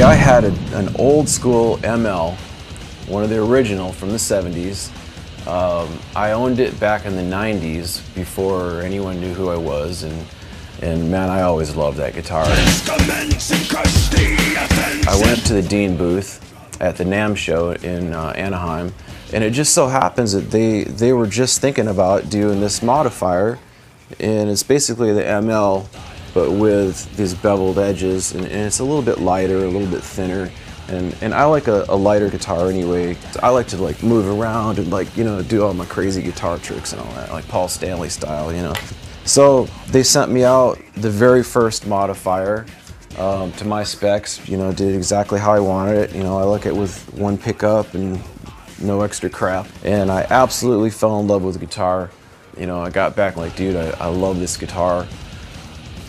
I had an old school ML, one of the original from the 70s. I owned it back in the 90s before anyone knew who I was, and man, I always loved that guitar. I went to the Dean booth at the NAMM show in Anaheim, and it just so happens that they were just thinking about doing this modifier, and it's basically the ML but with these beveled edges, and it's a little bit lighter, a little bit thinner, and I like a lighter guitar anyway. I like to like move around and like, you know, do all my crazy guitar tricks and all that, like Paul Stanley style, you know. So they sent me out the very first modifier to my specs, you know, did exactly how I wanted it. You know, I like it with one pickup and no extra crap, and I absolutely fell in love with the guitar. You know, I got back like, dude, I love this guitar.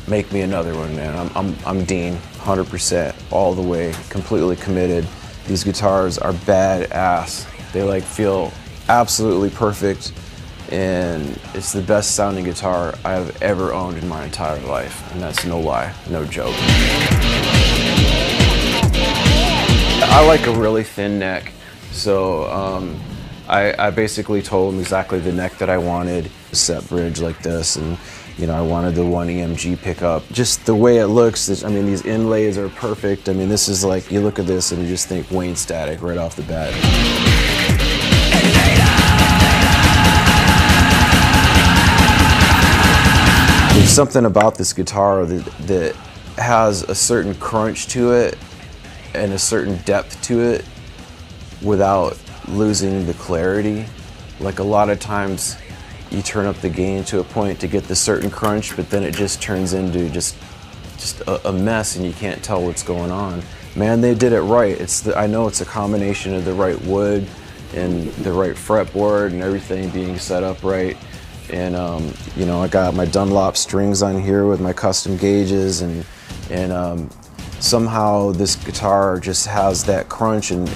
Make me another one, man. I'm Dean, 100%, all the way, completely committed. These guitars are badass. They like feel absolutely perfect, and it's the best sounding guitar I've ever owned in my entire life, and that's no lie, no joke. I like a really thin neck, so I basically told them exactly the neck that I wanted, a set bridge like this, and you know, I wanted the 1 EMG pickup. Just the way it looks, I mean, these inlays are perfect. I mean, this is like, you look at this and you just think Wayne Static right off the bat. There's something about this guitar that has a certain crunch to it and a certain depth to it without losing the clarity. Like a lot of times, you turn up the gain to a point to get the certain crunch, but then it just turns into just a mess and you can't tell what's going on. Man, they did it right. I know it's a combination of the right wood and the right fretboard and everything being set up right. And you know, I got my Dunlop strings on here with my custom gauges, and somehow this guitar just has that crunch and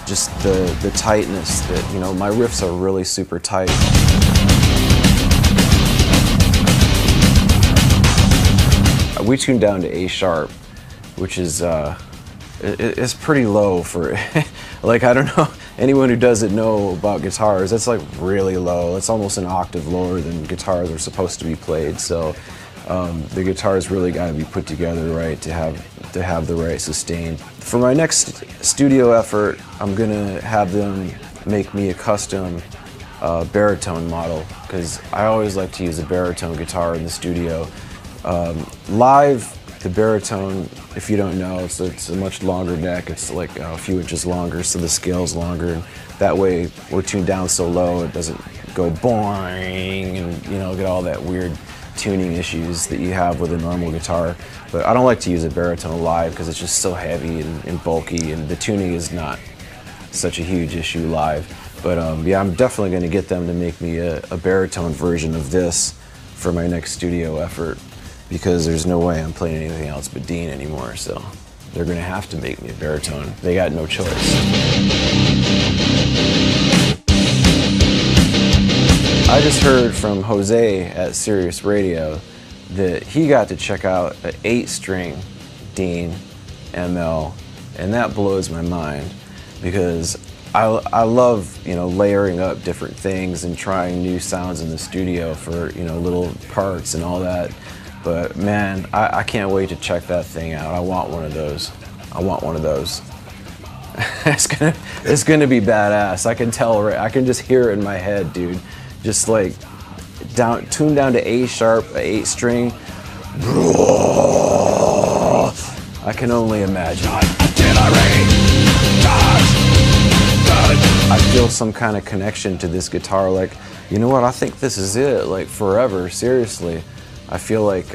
just the tightness that, you know, my riffs are really super tight. We tuned down to A sharp, which is it's pretty low for like, I don't know, anyone who doesn't know about guitars, that's like really low. It's almost an octave lower than guitars are supposed to be played. So the guitar's really got to be put together right to have the right sustain. For my next studio effort, I'm gonna have them make me a custom baritone model, because I always like to use a baritone guitar in the studio. Live, the baritone, if you don't know, it's a much longer neck. It's like a few inches longer, so the scale's longer. And that way, we're tuned down so low, it doesn't go boing and, you know, get all that weird tuning issues that you have with a normal guitar. But I don't like to use a baritone live because it's just so heavy and bulky, and the tuning is not such a huge issue live. But yeah, I'm definitely going to get them to make me a baritone version of this for my next studio effort, because there's no way I'm playing anything else but Dean anymore, so they're gonna have to make me a baritone. They got no choice. I just heard from Jose at Sirius Radio that he got to check out an 8-string Dean ML, and that blows my mind, because I love, you know, layering up different things and trying new sounds in the studio for, you know, little parts and all that. But man, I can't wait to check that thing out. I want one of those. I want one of those. It's gonna be badass. I can tell, right? I can just hear it in my head, dude. Just like tuned down to A sharp, a 8-string. I can only imagine. I feel some kind of connection to this guitar. Like, you know what? I think this is it. Like forever. Seriously. I feel like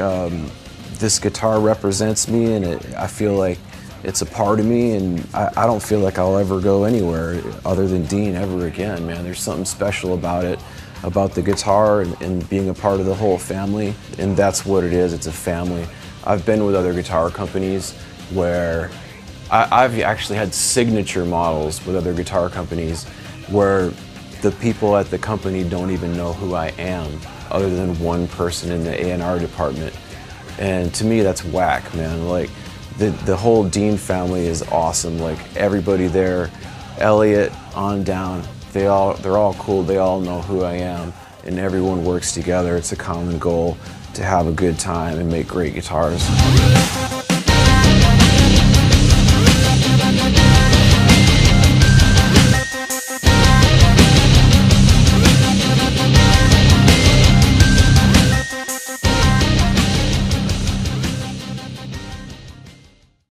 this guitar represents me, and I feel like it's a part of me, and I don't feel like I'll ever go anywhere other than Dean ever again, man. There's something special about it, about the guitar and being a part of the whole family, and that's what it is. It's a family. I've been with other guitar companies where I've actually had signature models with other guitar companies where the people at the company don't even know who I am, other than one person in the A&R department. And to me, that's whack, man. Like, The whole Dean family is awesome. Like everybody there, Elliot on down, they're all cool. They all know who I am, and everyone works together. It's a common goal to have a good time and make great guitars.